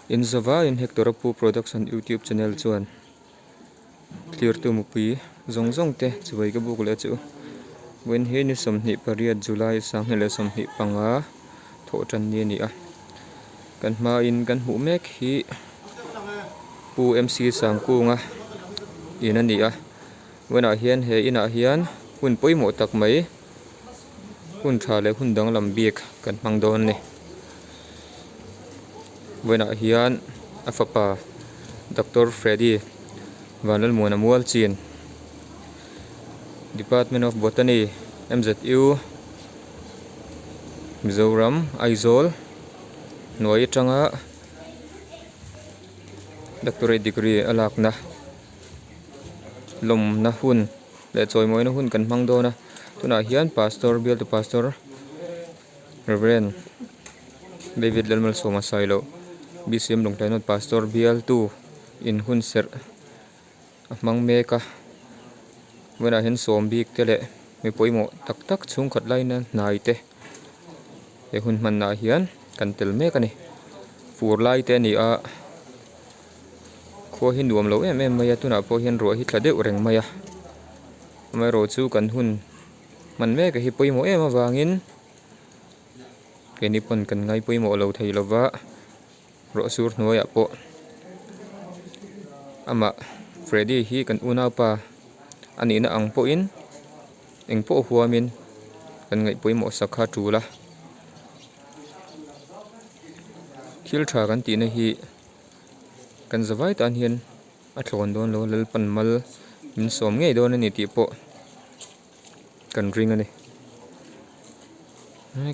in Zava in Hectorapu Production YouTube channel chuan clear tu mupi zong te chuai ka buk le chu when he ni somni pariat July sang hele somni panga tho tan ni ni a kan ma in kan hu mek hi pu MC sangku nga in ani a wena hian he ina hian hun poimo tak mai hun tha le hun dang lam biak kan mang don ni wena hian afapa Dr. Freddy Vanal Mona Mual Chin Department of Botany MZU Mizoram Aizol Noi Changa doctorate degree alak na lom na hun le choi moi na hun kan mang do na tuna hian pastor bial to pastor Reverend David Lalmal Soma Sailo BCM long tainot pastor bial tu in hun ser mang meka wena hen som bik tele mi poimo tak tak chung khat lai na nai te e hun man na hian kan tel mek ani fur lai te ni a kho hin nuam lo em maya tuna po hian ro hi thlade reng maya mai ro chu kan hun man mek hi poimo em awangin ke ni pon kan ngai poimo lo thei lova ro sur hnuaya po ama Freddy hi kan una pa ani na ang po in eng po huamin kan ngai poimo sakha tula thil tha kan ti na hi kan zawai tan hian a thlon don lo lal pan mal min som ngei don ani ti po kan ring ani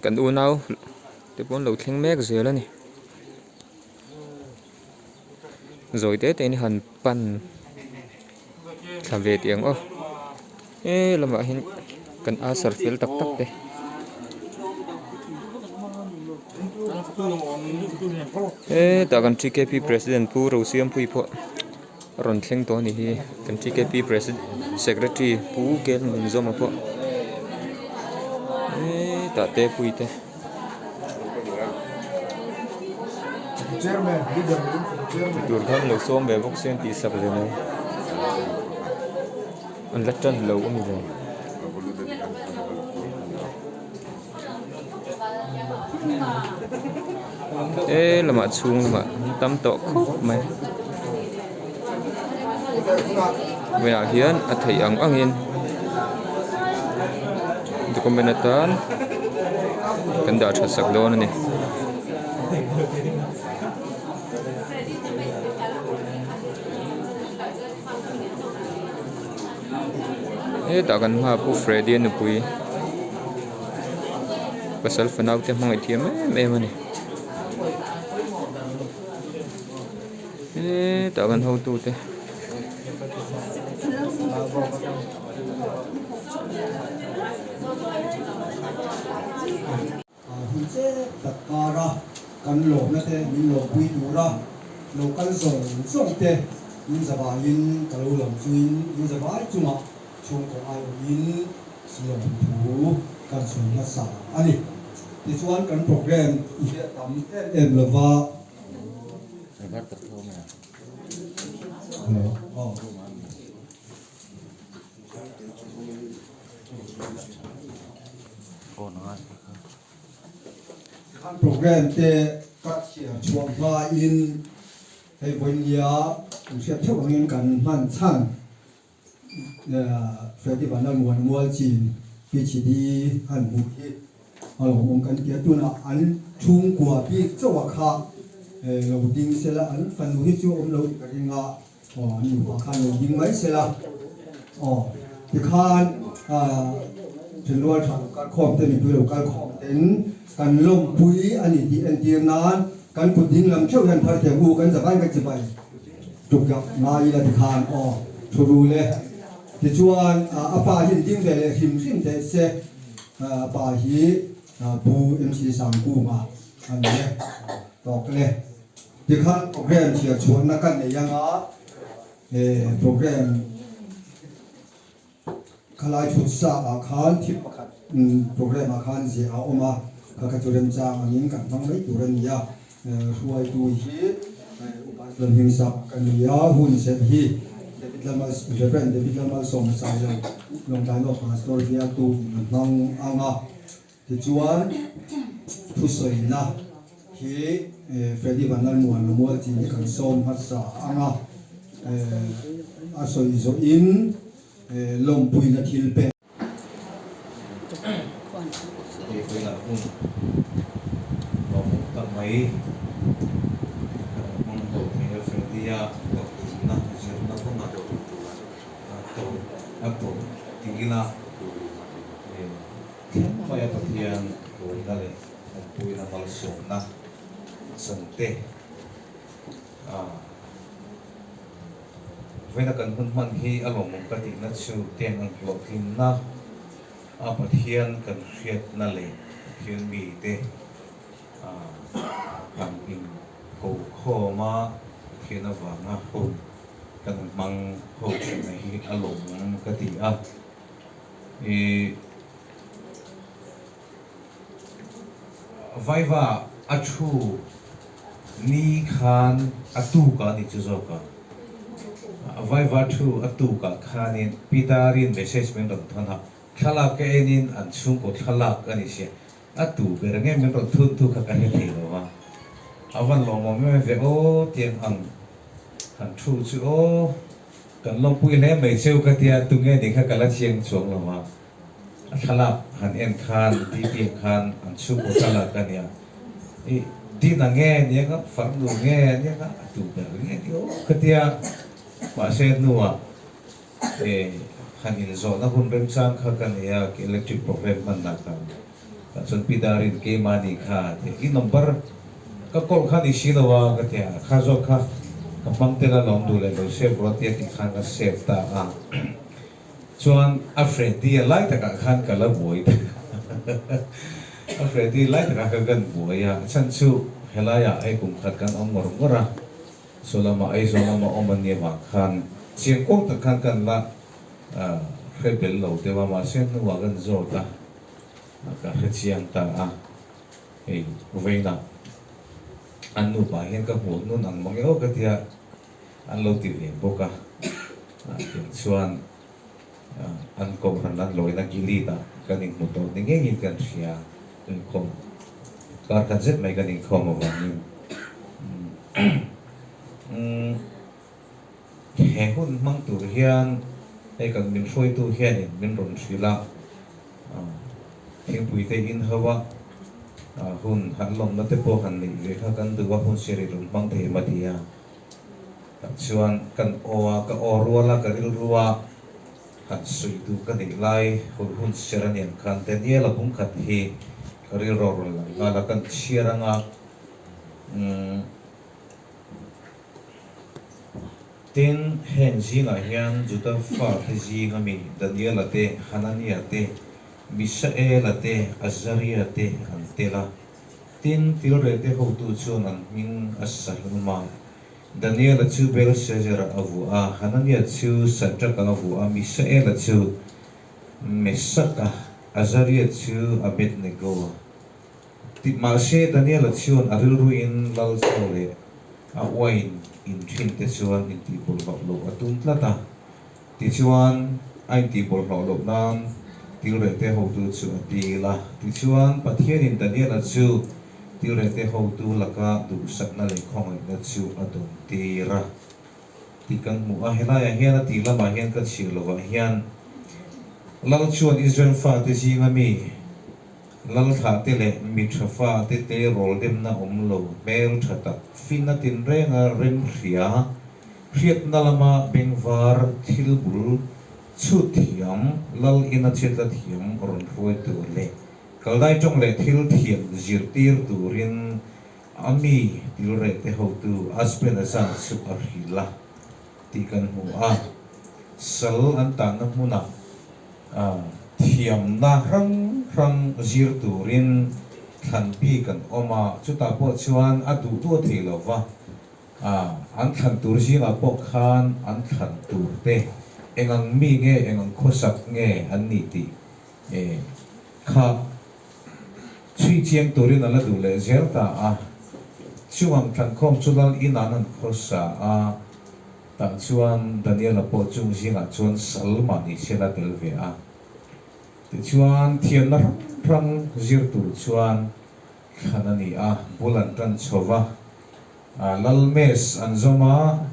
kan u nau te pon lo thleng mek zel ani rồi te ni han pan thave tiang o lama hin kan asar fil tak tak te ta kan TKP president pu ro siam pui pho ron thleng to ni hi kan TKP president secretary pu kel min zoma pho ta te pui te chairman leader chairman tur tham lo som be bok sen ti sab le nei an la tan lo mi le lama chung lama tam to khop mai wena hian a thei ang angin dokumentan kan da tha sak don ani ta kan ma pu Freddy nu pui pasal fanau te mangai thiam me mani ta kan ho tu te hun che takara kan lo na te min lo pui tu ra lo kan song te in zaba in kalu lam chuin in zaba chuma chung ko ai in siam thu kan song na sa ani ti chuan kan program i tam em lova Lebar terlalu mana? oh Oh, nangat. kan program te kat sia chuang ba in hei bonia sia theu ngin kan man chan Freddy Vanal Muan Mual Chin PhD han mu hi alo mong kan kia tu na an chung kwa bi chawa kha lo ding sela an fan hi chu lo ka ringa ni wa khan lo ding mai sela ti khanถึงว่าทางการคอมเตนี่ดูการคอมเต็นการลมปุยอันนี้ที่อันเดียนนั้นการขุดดินลำเชี่ยวยันพาเทียบูกันจะไปกันจะไปจุกยับนายละที่คานชูรูเลยที่ชวนอาป่าหินดิ้งเลยหิมซิมเตเสป่าหีปูMCสามกูมาอันนี้ตอกเลยที่คานโปรแกรมเชียร์ชวนนักกันในยังโปรแกรมขลายชุดสาอาคารที่โปรแกรมอาคารเสียเอาออกมาขากระจุเรนจางอันนี้กันทั้งไม่ตุเรนยา รวยดูฮีอุปสรรคหิงสับกันยาหุ่นเสพฮีเดวิดลามาเรเฟรนเดวิดลามาส่งสายเราลงการออกหาสตอรี่ยาตูนังอ่างที่จวนผู้สวยนะฮีเฟรดดี้วันนั้นมัวจีนกันส่งภาษาอ่างอาศัยโซอินลมปุยนาทิลเป thì bây giờ cũng có một tầm mấy mong cầu thì nó phải đi có nó chỉ nó không mà được tổ áp tổ thì là phải có tiền rồi là để tôi là mal sống na sống tệ vậy là cần hơn mình khi ở lòng một cái gì nó chịu tiền ăn lộc thì naประเทศกันเรียดนั่นเลยเทียนมีเตทำอินกูข้อมาเทียนวางอ่ะคุณกันมังโหดในอารมณ์กติอ่ะไว้ว่าอัชูนี่ขันอัตุกันนี่จะจบกันไว้ว่าชูอัตุกันขันนี่พิดารินเมสเซจเป็นดอกท่านฮะขลักเอ็นินอันชุ่มกดขลักอันนี้เสียอัตุเบรเงี้ยมันรถทุนทุกข์กันให้ถี่หรอวะอาวันลงมาไม่เวโอเตียงอันชูชูโอกันลงปุยแล้วไม่เชี่ยวกันเตียตุงเงี้ยนี่ข้ากันละเชียงสวงหรอวะขลักหันเอ็นคันที่เตียงคันอันชุ่มกดขลักกันเนี่ยที่นั่งเงี้ยเนี่ยครับฝังดูเงี้ยเนี่ยครับตุเบรเงี้ยที่โอ้กันเตียมาเสียนัวขันอินโซนะคุณเป็นช่างข้ากันเนี่ยอิเล็กทริกโปรแกรมมันนะครับส่วนพิดารินเกมานี่ค่ะที่นัมเบอร์ก็กอลขันอิชิโนวาก็เถอะข้าจอกค่ะกับมังเตล่าลองดูเลยเราเซฟรถเทียที่ขันก็เซฟตาส่วนอัฟเรดีไล่ตะกับขันก็ละบวยอัฟเรดีไล่ตะกับกันบวยฉันสู้เฮลายาไอ้กลุ่มขัดกันอมรมระส่วนละมาไอ้ส่วนละมาอมันเนี่ยมาขันเสียงกงตะขันกันละเคยเป็นเหล่าแต่ว่ามาเส้นนึกว่ากันโจตาก็เชียงตาเวน่ะอันนู้นไปเห็นก็หัวนู้นอันมองเอาก็เทียอันเราติดเองพวกส่วนอันกบรันนั้นลอยนักกิลีตากันอีกหมดตัวนี่เงี้ยกันเชียเป็นคมการกันเสร็จไม่กันอีกคมมาวันนี้แห่หุ่นมั่งตัวเฮียนไอ้กันเป็นช่วยตัวเฮียนเป็นรอนศิลาเพียงปุยเตอินฮาวะหุ่นหันลมนัตเตโปหันนี่เลยข้ากันดูว่าหุ่นเสรีรุ่นบังเทมาดีอ่ะส่วนกันโอก็โอรัวละกันริรัวหันสุยดูกันอีกไล่หุ่นเสรีเนี่ยกันแต่เนี่ยเราพุ่งขัดเฮกันริรัวละงาละกันเชียรังอ่ะtin hen ji la hian juta fa ji ngami daniel ate hanani ate misael ate azaria ate antela tin tilre te ho tu chun an min asahuma daniel chu bel sejera avu a hanani chu satra ka avu a misael chu mesaka azaria chu abednego ti ma she daniel chu aril ruin lal chole a wine in thin te chuan in ti bol lo lo atum tlata ti chuan ai ti bol lo nan til re te ho tu chu ti la ti chuan pathian in daniel chu til re te ho tu laka du sakna le khong na chu adum ti ra ti kan mu a hela ya hian ti la ma hian ka chi lo wa hian lal chuan israel fa te ji ngami lal tha te le mi thafa te te rol dem na om lo mel thata finna tin renga rem hria hriat nalama bengwar thilbul chu thiam lal ina cheta thiam ron roi tu le kaldai chong le thil thiam zir tir turin ami tilre te ho tu aspen asan su arhila ti kan hu a sal anta na huna thiam na rang zir turin than pi kan oma chuta po chuan adu tu thilova an than tur ji la po khan an than tur te engang mi nge engang khosak nge an ni ti kha chui chiang turin ala du le zer ta chuang than khom chulal inanan khosa a ta chuan Daniel po chung jinga chuan salma ni sela telve a ti chuan thian na rang zir tu chuan khanani a bulan tan chova lal mes an zoma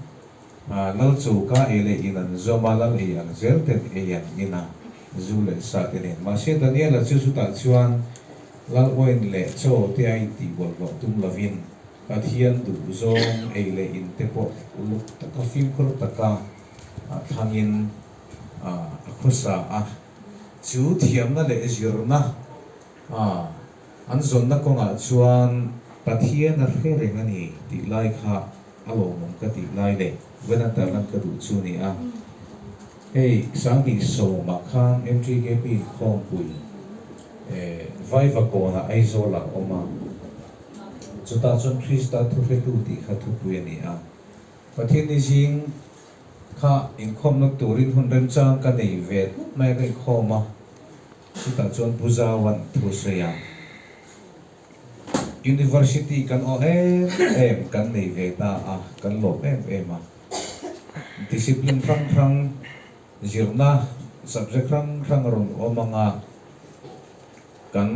lal chu ka ele inan zoma lal e ang zel ten e yan ina zule sa tenen ma se Daniel chu chu ta chuan lal oin le cho ti ai ti bol bo tum lavin pathian du zong e le in te po uluk ta ka fim khur ta ka thangin khosa a chu thiam na le zirna an zon na ko nga chuan pathian a khere ngani ti lai kha alo mong ka ti lai le wena ta lan ka du chu ni a hey sang bi so ma khang mgkp khom pui vai va ko na ai zo la oma chuta chon Krista thu fe tu ti kha thu pui ni a pathian ni jing kha in khom no turin hun ren chang ka nei ve mai kai khoma chuta chon puja wan thu se ya university kan o em kan nei ve ta kan lo em discipline rang zirna subject rang ron o mga kan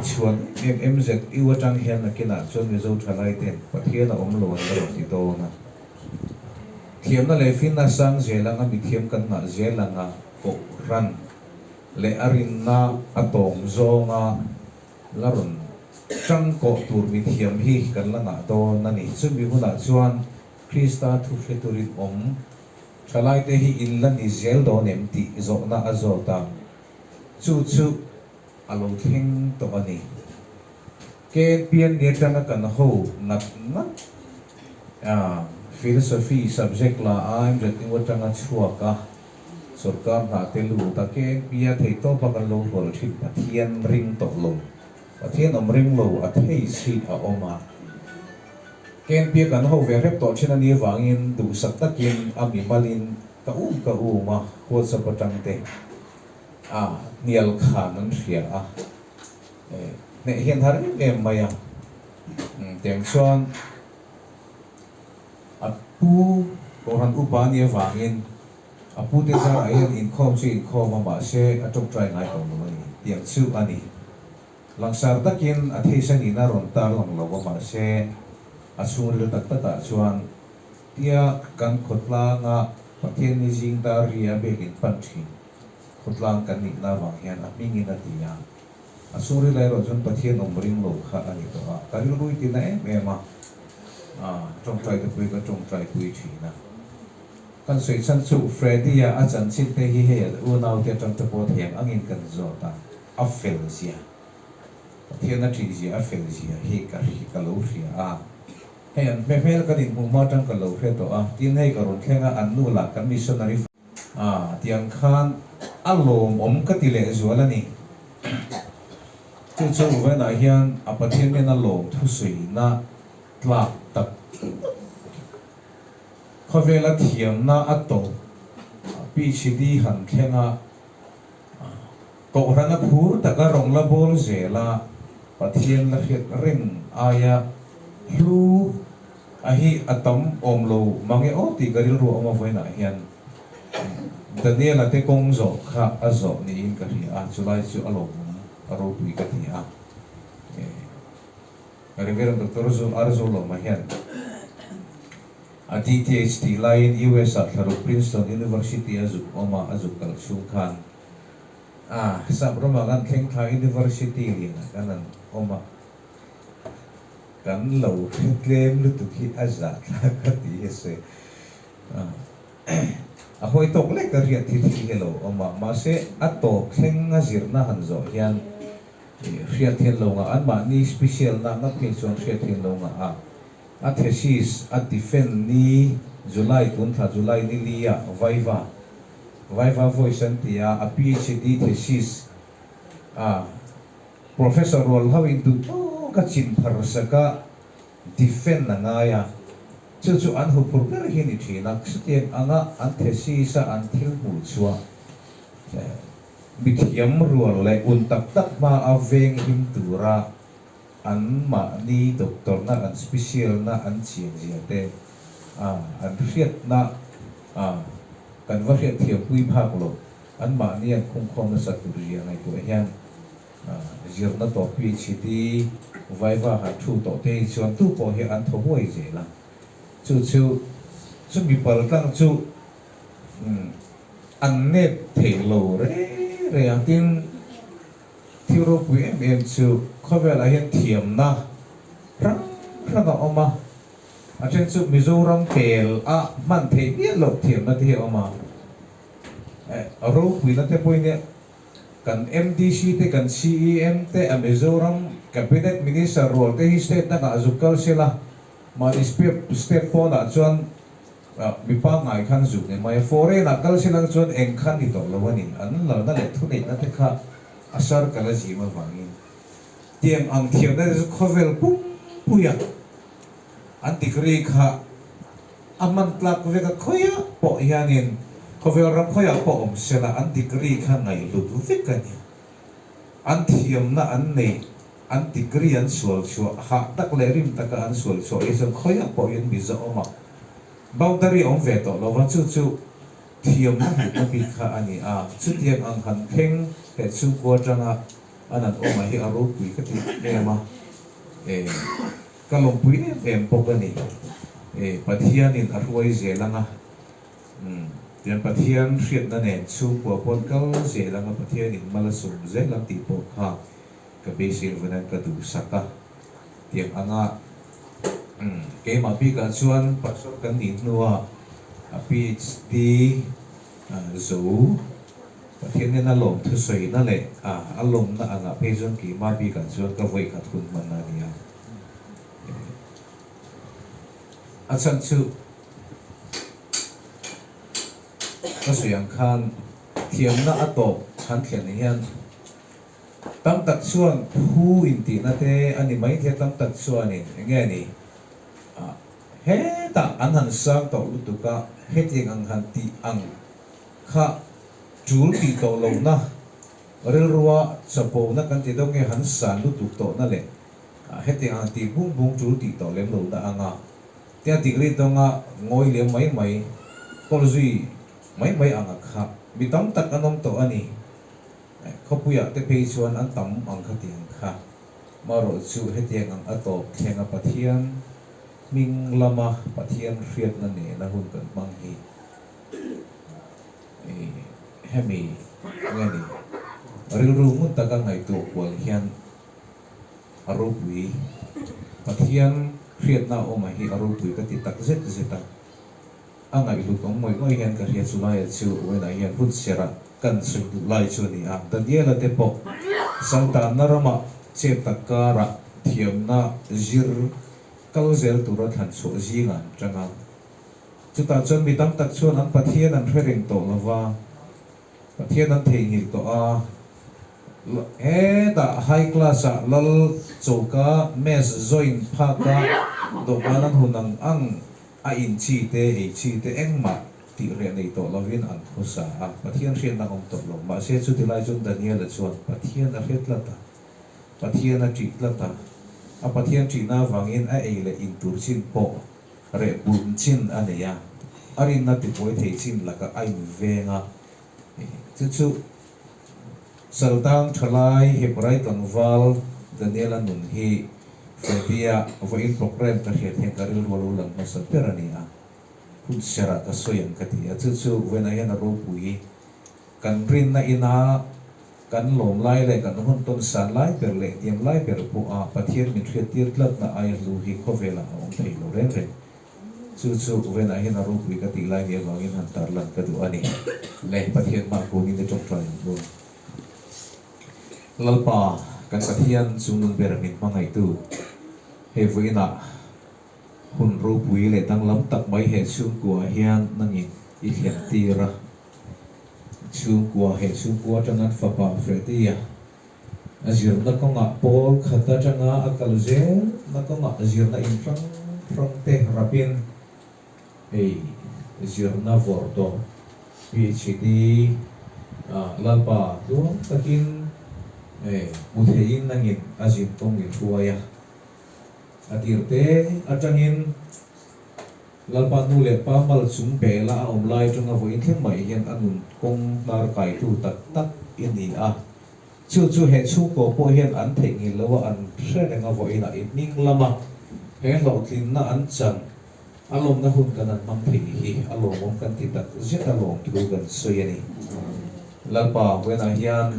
chuan MZ iwa tang hian na kina chuan mi zo thalai ten pathian na om lo an ti to na thiam na le fin na sang zelang a mi thiam kan na zelang a ko ran le arin na atong zonga laron trăng cổ tur mi thiam hi kan la na to na ni chu mi huna chuan Krista thu fleturit om thalai te hi in lan i zel do nem ti zo na azota chu alo thing to ani ke pian ne tanga kan ho nat na philosophy subject la I'm reading what tanga chua ka sarkar na telu ta ke pia thei to pa kan lo hol thit pathian ring to lo pathian ring lo a thei si a oma ken pia kan ho ve rep to china ni wangin du sak takin ami malin ka ma ko sa patang te nial khan an ria ne hian har em maya tem chuan apu ko han upa ni wangin apu te sa ayan in khom ma se atok try ngai to no ni tiang chu ani langsar takin athei sa ni na ron tar long lo ma se asung le tak ta chuan tia kan khotla nga pathian ni jing da ria bekin panthi khotlang kan ni na wang hian a mingin a tia asung le ro chon pathian ring lo kha ani to a karil lui ti na ma trong trai te pui ka trong trai pui thi na kan soi chan chu Freddy a chan chin te hi he u nau te tang te po thiam angin kan zo ta a fel sia pathian a thi sia a fel sia hi ka lo ria hey an mel kan in mu ma tang ka lo he to tin hei ka ron thenga an nu la kan missionary tiang khan alom om ka ti le zuala ni chu wa na hian a pathian me na lo thu sui na tla tak khovela thiam na ato PhD han thenga ko rana phur taka rong la bol zela pathian la khet ring aya hlu ahi atam omlo mange o ti garil ru oma voina hian Daniel ate kong zo kha azo ni in ka ri chulai chu alo aro pui ka ti Reverend Dr. Arzo lo ma hian DTHT line US at Princeton University azuk oma azuk kal sungkhan sa bromagan Keng Thai University li na kanan oma kan lo claim lu tu ki azat ka ti ese ahoy tok le ka ria thi hello oma ma se ato Keng azir na hanzo hian ria thien lo nga an ma ni special na nga ke chon ria thien lo nga a thesis a defend ni July ni liya Viva voice antia a PhD thesis Professor Rol how into ka chin phar saka defend na nga ya chu an hu pur per hi ni thina kstem anga an thesis an thil mu chua bithiam rual le un tak ma aveng him tura an ma ni doctor na an special na an chiang zia te an riat na kan va riat thiam pui phak lo an ma ni an khung khom na sat tu ria ngai tu hian zir na to PhD vai va ha thu to te chuan tu po hi an tho hoi je la chu mi pal tang chu an ne thei lo re ang tin thiuro pui em chu khovel a hian thiam na rang ga oma a chen chu Mizoram pel a man thei bia lo thiam na the oma a ro pui na te poi ne kan MDC te kan CEM te a Mizoram cabinet minister role te hi state na ka azukal sila ma step po na chuan mi pa ngai khan zu ne mai foreign na kal silang chuan eng khan ni to lawani an la na le thu nei na te kha asar kala ji ma wangin tiam ang thiam na zu khovel pum puya an degree kha aman tlak ve ka khoya po hianin khovel ram khoya po om sela an degree kha ngai lu vek ka ni an thiam na an nei an degree an sual sual ha tak le rim tak an sual sual is khoya po yin mi za oma boundary om ve to lo wa chu thiam na hi bi kha ani chu tiam ang han theng te chu ko changa anan oma hi aro pui ka ti ema kalong pui em pokani pathian in arwai je langa tian pathian riat na nen chu po pon kal je langa pathian in malasum je lang ti po kha ka besil venan ka du saka tiang anga ke ma pi ka chuan pasok kan ni nuwa a PhD zo pathian na lom thu soi na le alom na anga pe jong ki ma pi ka chuan ka voi khat hun man na nia achan chu ka suyang khan thiam na atop khan thian hian tam tak chuan hu in ti na te ani mai the tam tak chuan in nge ni he ta an han sang to lu tu ka he ting ang han ti ang kha chul ti to lo na rel ruwa sapo na kan ti dong nge han san lu tu to na le he ting ang ti bung bung chul ti to lem lo da anga tia degree to nga ngoi le mai kol zui mai anga kha mi tam tak anom to ani khopuya te pe chuan an tam ang kha tiang kha maro chu hetiang ang atop thenga pathian ming lama pathian riat na ne na hun kan mang hi hemi ngani ril ru mun ta ka ngai tu kwal hian arupui pathian riat na o mai hi arupui ka ti tak zet zeta angai lu tong moi hian ka riat sulai chu wena hian hun sera kan su lai chu ni dan ye la te po santa narama che takara thiam na zir kal zel tura than so zinga changa chuta chon mi dam tak chuan an pathian an thering to lawa pathian an thei ngil to da high class lal choka mes join phaka do kanan hunang ang in chi te engma ti re nei to lovin an khosa pathian rian na ong to lo ma se chu ti lai chun Daniel chuan pathian a het lata pathian a ti lata a pathian ti na wangin a eile in tur chin po re bun chin ania arin na ti poi thei chin laka ai venga chu saldang thalai hebrai tangwal Daniel anun hi febia voin program ka hian karil walu lang masaperania hun sera ka soyang kati chu when I na ro pui kan rin na ina kan lom lai le kan hun ton san lai per le tiam lai per pu pathian mi thriat tir tlat na ai lu hi khovela ong thei lo ren chu when I na ro pui ka ti lai ne wangin han tar lan ka du ani le pathian ma ko ni de chok trai lo lalpa kan pathian sungun ber min mangai tu he voina hun ro pui le tang lam tak mai he chung kwa hian nangin I hian tira chung kwa changan fa pa fretia azir na ko nga pol khata changa akal zel na ko nga azir na in front te rapin azir na vordo PhD lalpa do takin muthein nangin azim tong in fuaya adirte atangin lalpa nu le pa mal chung pe la omlai tunga voi thleng mai hian anun kong lar kai tu tak tak ini a chu he chu ko po hian an thei ngi lo an hre nga voi na in ning lama he lo tin na an chang alom na hun kan an mang thei hi alom om kan ti tak zet alom tu kan soyani lalpa when a hian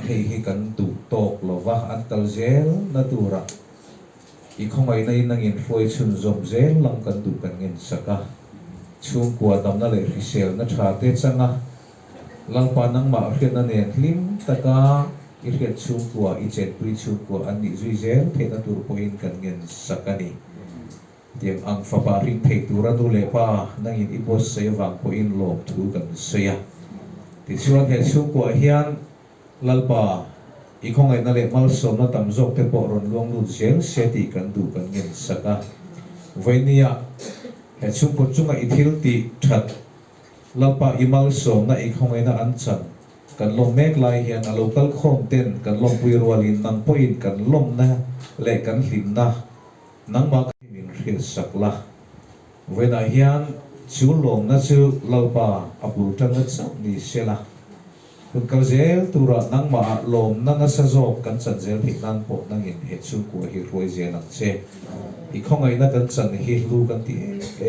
hei kan tu tok lova an kal zel na tura i khongai nei nangin foi chun zom zel lam kan tu kan ngin saka chung kwa dam na le risel na tha te changa lalpa nang ma khian na ne hlim taka i khiat chung kwa i chen pui chung kwa an ni zui zel the na tur po in kan ngin sakani tiang ang fa pa ring thei tura du le pa nangin i pos se wang po in lom thu kan soya ti chuan he chung kwa hian lalpa i khongai na le mal som na tam jok te po ron luang lu zel se ti kan du kan ngin saka voinia he chung po chunga i thil ti that lalpa i mal som na i khongai na an chan kan lom mek lai hian a local khom ten kan lom pui rualin nang point kan lom na le kan hlim na nang ma min khil sakla voina hian chu lom na chu lalpa apul tang na chak ni sela kun kal zel tura nang ma lom na na sa jok kan chan zel thik nan po nang in he chu ko hi roi zel ang che i khongai na kan chan hi lu kan ti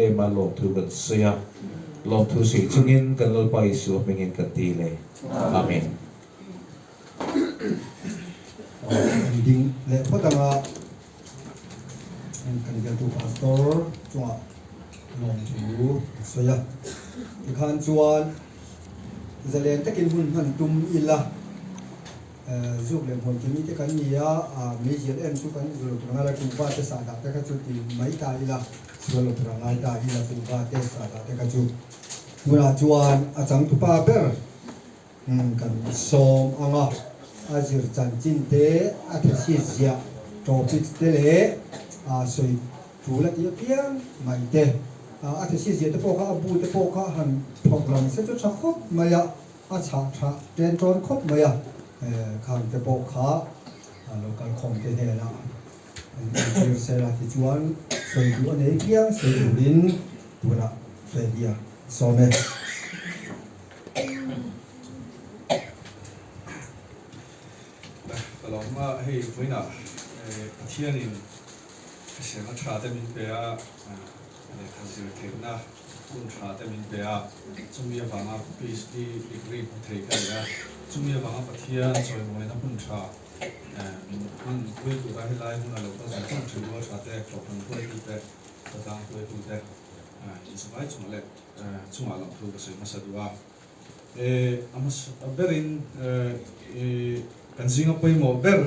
e ma lom thu kan sia lom thu si chungin kan lalpa isu mengin kan ti le amen ding le patanga kan ga tu pastor chua long tu soya khan chuan zalen takin hun han tum illa zuk le hon kimi te kan nia mi jel em chu kan zulu ngala tu ba te sa da te ka chu ti mai ta ila zulu ngala ta ila tu ba te sa da te ka chu mura chuan a chang tu pa ber kan som anga azir chan chin te a the si zia topic te le soi tu la ti piang mai te a the si zia te po kha bu te po kha han phok lam se chu chak khop maya a cha tha ten ton khop maya khang te po kha local khom te he la zir se la ti chuan soi tu ane piang soi tu lin tu la fe dia so me ma hei voina pathian in sema tha te min pe a le khazir the na kun tha te min pe a chumia banga phd degree thei ka ya chumia banga pathian choi moi na kun tha min pui tu ba helai mun lo ta sa chu lo tha te ko kan pui tu te ta dang pui tu te in sabai chung le chung ala tu ka se masadua amas berin kan zinga poi mo ber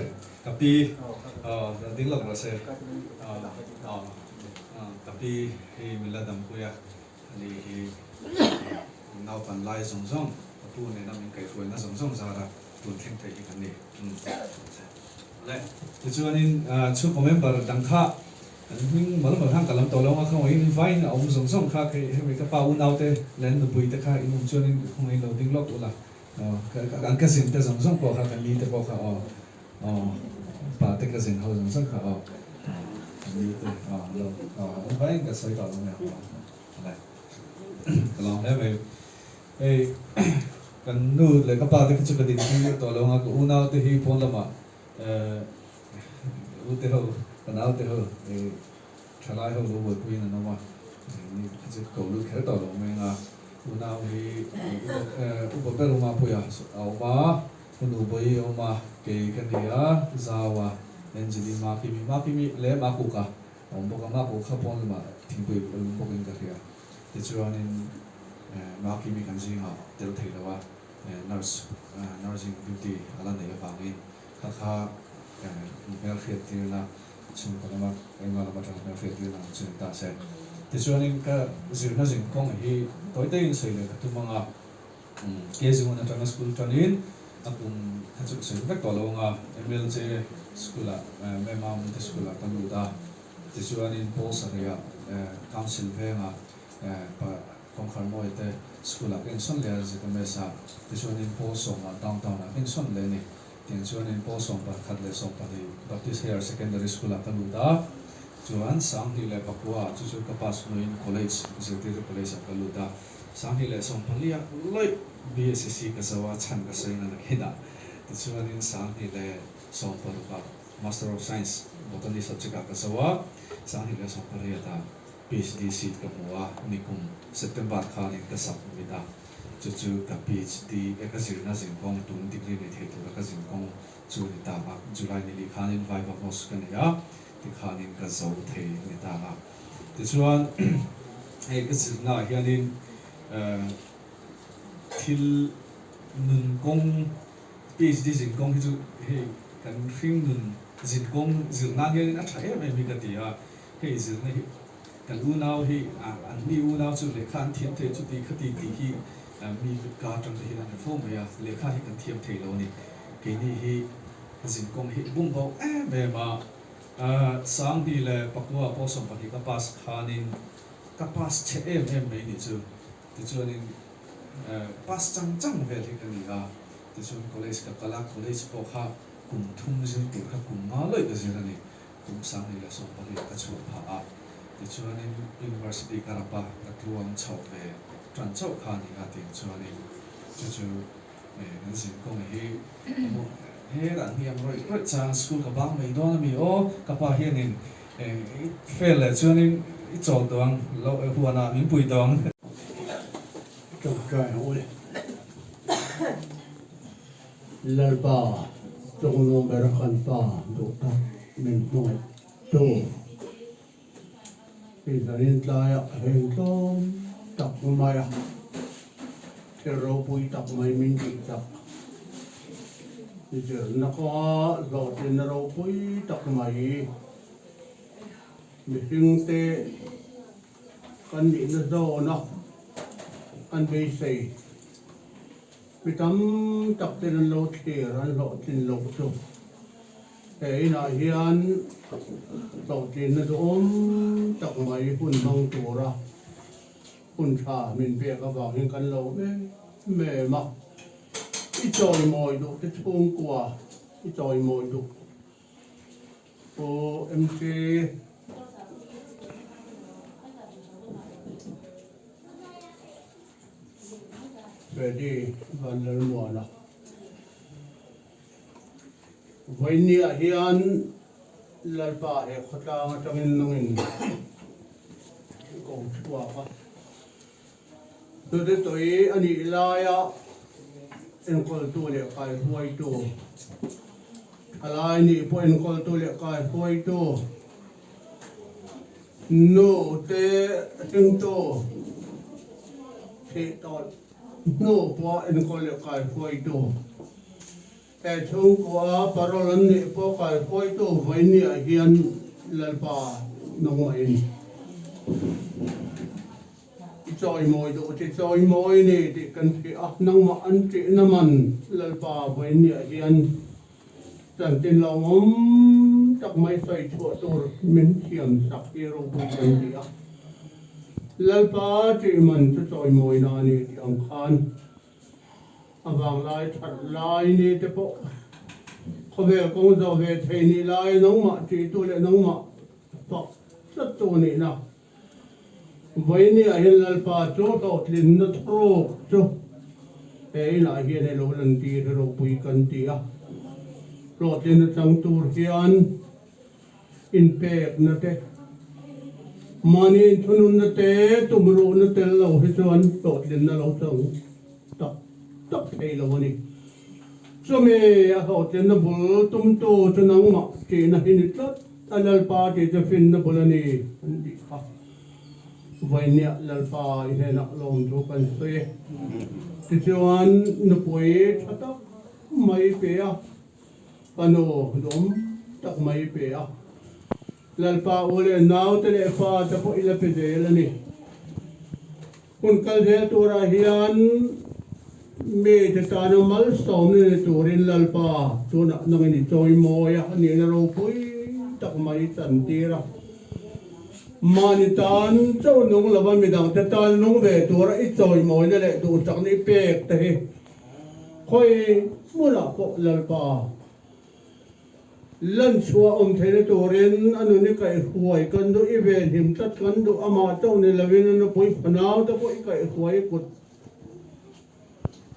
tapi ding la rase tapi he miladam kuya ni he nau pan lai zong zong tu ne na min kai foi na zong zong zara tu thing thei kan ni le ti chuanin chu member dang kha ning mal mal hang kalam to lo ma khong in vai na om zong zong kha ke he ka pa u nau te len du pui te kha in chuanin khong in lo ding lok ula kan ka sin te zong zong po kha kan li te po kha pa te ka sin ho zong zong kha li te lo vai ka sai ta lo me le kalong le me kan nu le ka pa te ka chu ka din ni to lo nga ko u nau te hi phone lama u te ho kan au te ho thalai ho lo wo pui na no ma ni chu ko lu kha to lo me nga unau hi upa ma puya au ma unu boi au ma ke kania zawa enjili ma pimi le ma ku ka om boka ma ku kha pon ma thingpui bokin ka ria ti chuanin ma pimi kan jinga tel thei lawa nursing duty ala nei ba ngi kha mel khiat ti na chung pa ma enga ma ta mel khiat ti na chung ta se ti chuanin ka zirna jing kong hi toy te in sei le tu manga ke zung na tang school tanin apum chu sei vek to lo nga mlj school a me ma mun te school a kan lu da ti chuanin pol sa ria council ve nga pa kong khar moi te school a ken son le ji ka me sa ti chuanin pol so ma downtown a ken son le ni ti chuanin pol so pa khat le so pa di baptist higher secondary school a kan lu da chuan sang hi le pakua chu kapas noin college executive college ka luda sang hi le som phalia loi BSc ka sawa chan ka sai na khida ti chuan in sang hi le som paruka master of science botany subject ka sawa sang hi le som phalia ta PhD seat ka muwa nikum September khan in ka sak mida chu ka PhD ka zirna zin kong tun degree ni the tu ka zin kong chu ni ta ma July ni li khan in viva post ka ni ya ti khan in ka zo the ni ta ma ti chuan ai ka zirna hianin thil nun kong PhD zin kong hi chu he kan hring nun zin kong zirna hianin a thae mi ka ti a he zirna hi kan u nau hi an ni u nau chu le khan thiam the chu ti khati ti hi mi ka tang hi an form ya le kha hi kan thiam the lo ni ke ni hi zin kong hi bung bo me ma sang di le pakwa po som pa hi ka pas khanin ka pas che me ni chu ti chu ni pas chang ve hi kan ni ga ti chu college ka kala college po kha kum thum zin ti kha kum ma loi ka zin ni kum sang ni la som pa hi ka chu pha a ti chuan in university karapa katluang chau ve tran chau kha ni ga ti chuan in chu kan sin kong hi he ran hiam roi chang school ka bang mai don mi o ka pa hian in fail le chuan in I chol doang lo huana min pui dong trong trời ơi lal ba trong nông bờ khăn ba độ ta mình nói tô bây giờ hiện tại hiện tôm tập mai cái rau bui tập mai mình đi tập bây giờ nó có rồi trên rau bui tập mai mình hiện tại con đi nó đâu nó ăn bê xì bị tắm tập tên lô thiệt ăn lộ tên lô chung cái này hiện đầu tiên nó ôm tập máy phun băng tổ ra phun trà mình về các bạn hiện căn lô mẹ mà ít trời mồi đủ cái thôn quả ít trời mồi đủ ô em kia về đi gần lần mùa nào với nia hiền lần ba để khát ra trong những nông cầu chùa pa tôi tới anh ấy lại à em còn tu lệ cái huay tu lại nị po em còn tu lệ cái huay tu nô te tiếng tu thế tao no po en ko le kai foi to e chung ko parolon ni po kai foi to vai ni a hian lalpa no mai ni choi moi do te choi moi ni ti kan fi a nang ma an ti na man lalpa vai ni a hian chan tin lo om tak mai sai chu to min thiam sak ti ro bu kan ti a lalpa ti man chu choi moi na ni ti ang khan avang lai that lai ni te po khove kong zo ve thei ni lai nong ma ti tu le nong ma to sat tu ni na vai ni a hil lalpa chu to tlin na thro chu e na hi ne lo lan ti ro pui kan ti a ro tin chang tur hian in pek na te mani thunun na te tumru na tel lo hi chuan tot lin na lo chang tak tak thei lo ni chumi a ho ten na bul tum to chunang ma ti na hin tlat alal pa ti te fin na bulani an di kha vai nia lal pa I he na lom thu kan se ti chuan na poi thata mai pe a pano dom tak mai pe a lalpa ole naw tele fa ta po ila pe de la ni kun kal de tora hian me te ta no mal som ne torin lalpa to na nang ni choi mo ya ni na ro pui tak mai chan ti ra mani tan chau nong lawan mi dang te tan nong ve tora I choi mo ne le du tak ni pek te he khoi mu la po lalpa lần xua thế này tổ ren anh ấy cái huay cần do event him tất cần do ama trong này là viên nó bôi phần nào đó bôi cái huay cột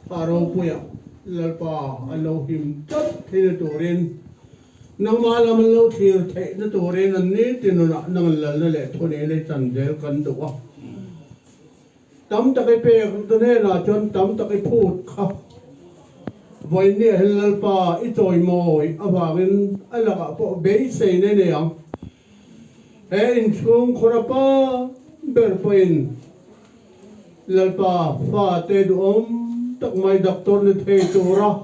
paro puya lalpa alo him tất thế này tổ ren nang malam lo thiir thế nó tổ ren anh ấy thì nó nang lal lệ thôi này lấy chân dễ cần do tắm ta cái pe tôi này là chọn tắm ta cái phut khắp vậy nè lalpa ít rồi mồi avagin alaka po base này nè ang in chung khorapa berpain lalpa fa te tak mai doctor ne the tura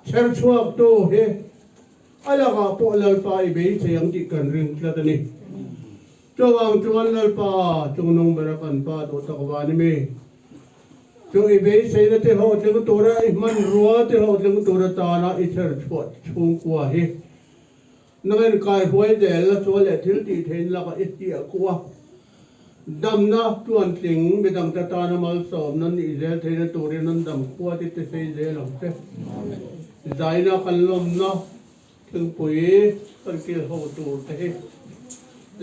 cher chuak to he alaka po lalpa I base ang ti kan ring tlatani chuang chuan lalpa chung nong berakan pa to takwani me cho ibe say na te ho tleng tora man ruwa te ho tleng tora ta na ither chot chung kwa hi nangen kai huai de la cho le thil ti thein la ka iti kwa dam na tuan tling be dang ta na mal som nan i zel thein na tore nan dam kwa ti te sei zel lam te zai na kan lom na thing pui kan ki ho tu te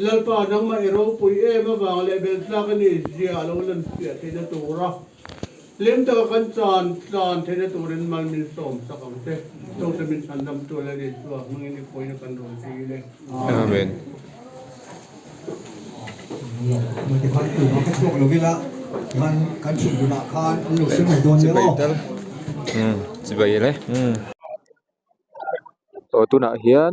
lalpa nang ma ero pui e ma wang le bel tla ka ni zia lo lan pia thein na tora lim ta kan chan thế này tụi mình mal min som sa kam te to te min san dam to la de so mang ni koi na kan ron si le Amen. mình thì phát từ nó cái chuột là cái làมันกันฉุนบุญคานหลุดซึ่งโดนเยอะ Baital. Chỉ vậy đấy. Ở tu nãy hiền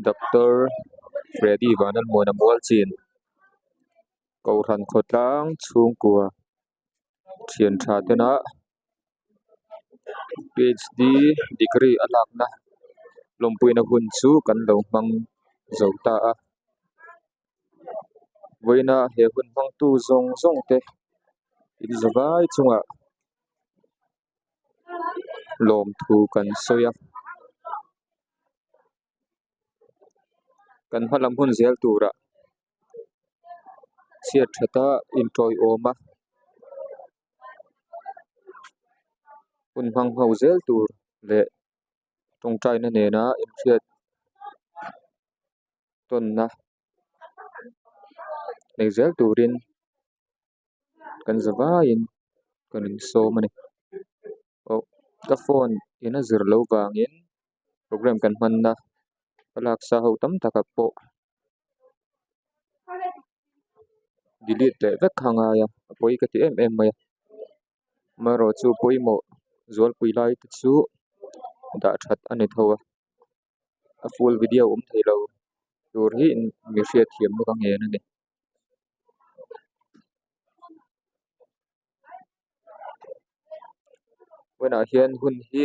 Dr. Freddy và nên mua nằm mua chín cầu thần khốt lang chung của triển tra tên á PhD degree alak na lumpui na hun chu kan lo mang zo ta a voina he hun mang tu zong zong te in zawai chunga lom thu kan soya kan halam hun zel tura chiat thata in toy oma hun mang ho zel tur le tong trai na ne na in chiat ton na nei zel turin kan zawai in kan in so mani o ka phone ina zir lo wangin program kan man na palak sa ho tam takapo delete le vek hanga ya poi ka ti em maya maro chu poi mo zol pui lai tu chu da that ani thowa a full video thailo tur hi in mi hria thiam no ka nge na ni wena hian hun hi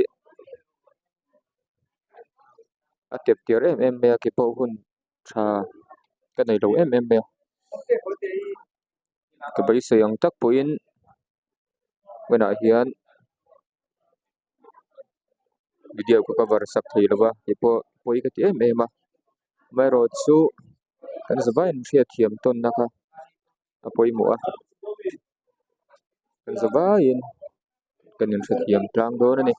a tep tiar em maya ki po hun tha ka nei lo em maya ka bai sayang tak poin wena hian video ko cover sak theilawa ipo poi ka ti em a maro chu kan zabain hria thiam ton naka apoi mo a kan zabain kan in hria thiam tlang do na ni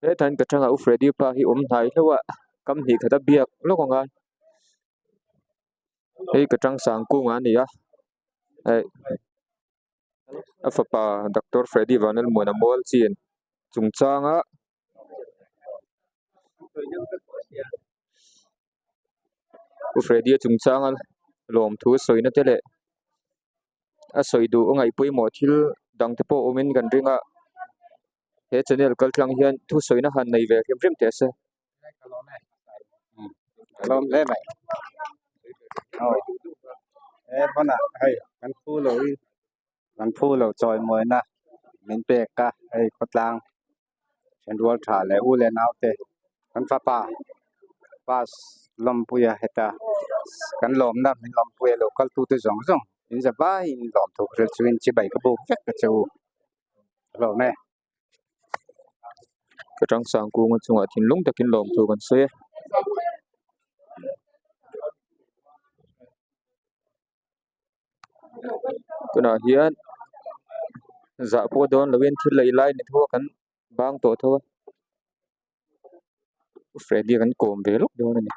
he than ka thanga u Freddy pa hi nai lawa kam hi khata biak lokonga ei ka tang sang ku nga ni a ai afapa Dr. Freddy vanal mona mol chin chungchanga u Freddy chungchanga lom thu soina tele a soidu ngai pui mo thil dang te po omin gan ringa he channel kal tlang hian thu soina han nei ve rim rim te se lom le mày rồi ê con à hay căn phu rồi chọi mồi na mình bẹt cả hay cốt lang trên đuôi thả lệ u lệ nào thế căn pha pa lom puya heta căn lom na mình lom puya local tu te zong zong in za ba in lom tu rel chuin chi bai ka bu vek ka chu lom ne ka tang sang ku ngon chunga thin lung takin lom thu kan se tuna hian za po don lawin thil lei lai ni tho kan bang to tho Freddy kan kom ve lok do ni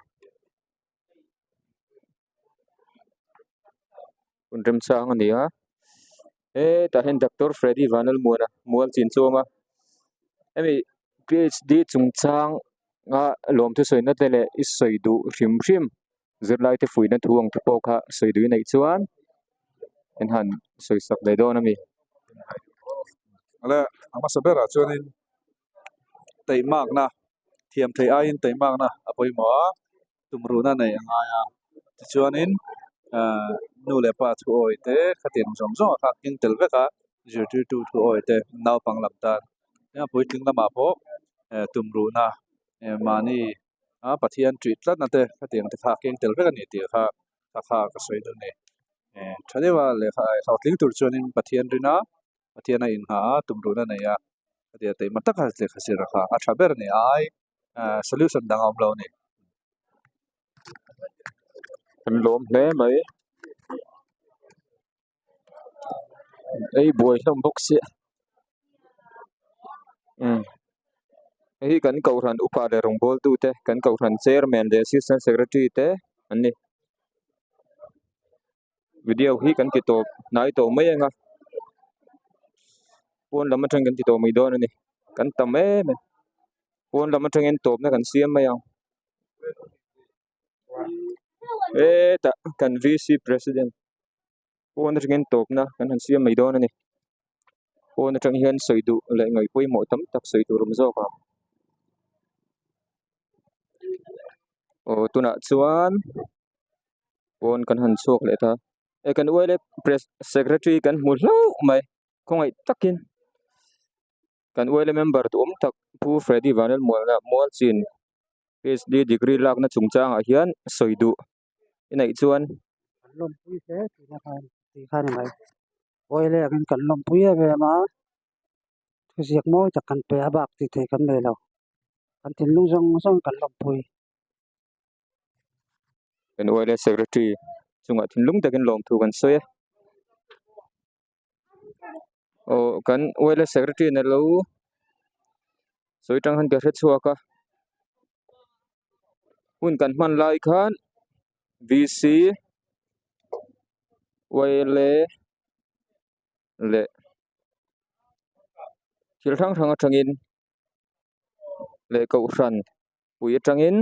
kun rem sang ani a ta hen Dr. Freddy Vanal Muana mual chin choma emi PhD chungchang nga lom thu soina tele is soidu hrim zirlai te fuina thuang te pokha soidu nei chuan en han soisak le do na mi ala ama sabera chuanin teimak na thiam thei a in teimak na apoi mo tumruna nei anga ya chuanin nu le pa thu oi te khatin zom zom kha king tel veka zirtu tu thu oi te naw panglam ta ya poi tling lama pho tumruna mani a pathian treat lat na te khatin te kha king tel veka ni ti kha kha ka soi do ne thadewa le kha tling tur chuanin pathian rina pathiana in ha tumruna nei ya dia te matak has le khasir kha a thaber ni ai solution dangam lo ni kan lom hle mai ei boy hlom bok si hi kan ko ran upa le rong bol tu te kan ko ran chairman le assistant secretary te ani video hi kan ki to nai to mai nga pon lam atang kan ti to mai do ni kan tam me pon lam atang en top na kan siam mai ang ta kan VC president pon atang en top na kan han siam mai do ni pon atang hian soidu le ngai poi mo tam tak soidu rum zo ka o tuna chuan pon kan han chok le ta kan wele press secretary kan mu hlo mai khongai takin kan wele member tu tak pu Freddy Vanel mual chin PhD degree lak na chungchang a hian soidu inai chuan lom pui te na khan ti khan mai oi le kan kan lom pui ve ma thu siak mo ta kan pe abak ti the kan le lo kan tin lung song kan lom pui kan wele secretary chunga thin lung takin lom thu kan soe o kan wele secretary na lo soitang han ka hret chuaka hun kan man lai khan VC wele le thil thang thangin le ko ran pui atangin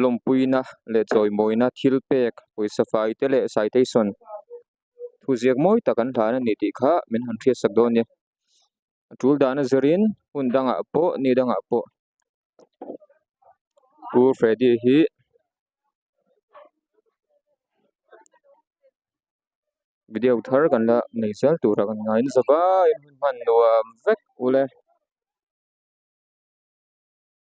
lom pui na le choi moina thil pek pui safai te le citation thu ziak moi takan thana ni ti kha min han thia sak don ni tul dana zerin hun danga po ni danga po pu Freddy hi video thar kan la nei sel tu ra kan ngain zaba in man nuam vek ule